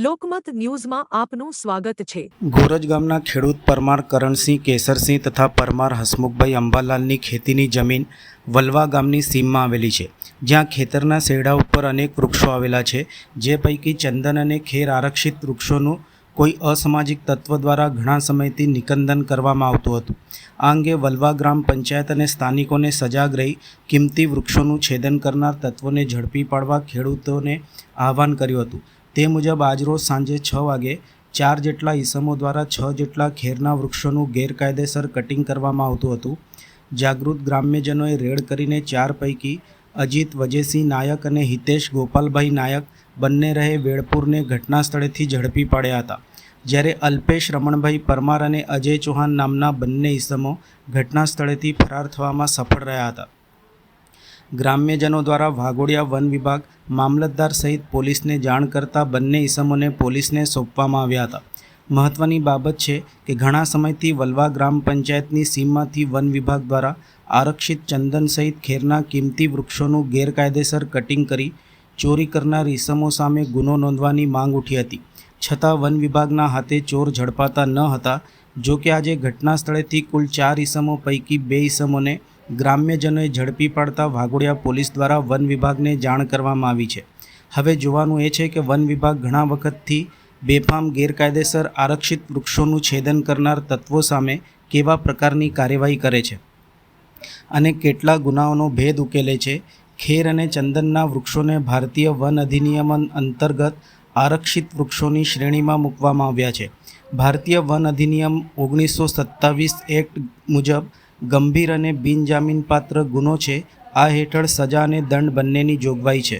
લોકમત ન્યૂઝમાં આપનું સ્વાગત છે। ગોરજ ગામના ખેડૂત પરમાર કરણસિંહ કેસરસિંહ તથા પરમાર હસમુખભાઈ અંબાલાલની ખેતીની જમીન વલવા ગામની સીમમાં આવેલી છે, જ્યાં ખેતરના શેરડા ઉપર અનેક વૃક્ષો આવેલા છે, જે પૈકી ચંદન અને ખેર આરક્ષિત વૃક્ષોનું કોઈ અસામાજિક તત્વ દ્વારા ઘણા સમયથી નિકંદન કરવામાં આવતું હતું। આ અંગે વલવા ગ્રામ પંચાયત અને સ્થાનિકોને સજાગ રહી કિંમતી વૃક્ષોનું છેદન કરનાર તત્વોને ઝડપી પાડવા ખેડૂતોને આહવાન કર્યું હતું। તે મુજબ આજરોજ સાંજે 6 વાગે 4 જેટલા ઈસમો દ્વારા 6 જેટલા ખેરના વૃક્ષોનું ગેરકાયદેસર કટિંગ કરવામાં આવતું હતું। જાગૃત ગ્રામ્યજનોએ રેડ કરીને 4 પૈકી અજીત વજેસિંહ નાયક અને હિતેશ ગોપાલભાઈ નાયક બંને રહે વેડપુરને ઘટના સ્થળેથી ઝડપી પાડ્યા હતા, જ્યારે અલ્પેશ રમણભાઈ પરમાર અને અજય ચૌહાણ નામના બંને ઈસમો ઘટના સ્થળેથી ફરાર થવામાં સફળ રહ્યા હતા। ગ્રામ્યજનો દ્વારા વાઘોડિયા વન વિભાગ, મામલતદાર સહિત પોલીસને જાણ કરતા બંને ઈસમોને પોલીસને સોંપવામાં આવ્યા હતા। મહત્વની બાબત છે કે ઘણા સમયથી વલવા ગ્રામ પંચાયતની સીમમાંથી વન વિભાગ દ્વારા આરક્ષિત ચંદન સહિત ખેરના કિંમતી વૃક્ષોનું ગેરકાયદેસર કટિંગ કરી ચોરી કરનાર ઈસમો સામે ગુનો નોંધવાની માંગ ઉઠી હતી, છતાં વન વિભાગના હાથે ચોર ઝડપાતા ન હતા। જો કે આજે ઘટના સ્થળેથી કુલ 4 ઈસમો પૈકી 2 ઈસમોને ગ્રામ્યજનોએ ઝડપી પાડતા વાઘોડિયા પોલીસ દ્વારા વન વિભાગને જાણ કરવામાં આવી છે। હવે જોવાનું એ છે કે વન વિભાગ ઘણા વખતથી બેફામ ગેરકાયદેસર આરક્ષિત વૃક્ષોનું છેદન કરનાર તત્વો સામે કેવા પ્રકારની કાર્યવાહી કરે છે અને કેટલા ગુનાઓનો ભેદ ઉકેલે છે। ખેર અને ચંદનના વૃક્ષોને ભારતીય વન અધિનિયમ અંતર્ગત આરક્ષિત વૃક્ષોની શ્રેણીમાં મૂકવામાં આવ્યા છે। ભારતીય વન અધિનિયમ 1927 એક્ટ મુજબ ગંભીર અને બિનજામીનપાત્ર ગુનો છે। આ હેઠળ સજા અને દંડ બંનેની જોગવાઈ છે।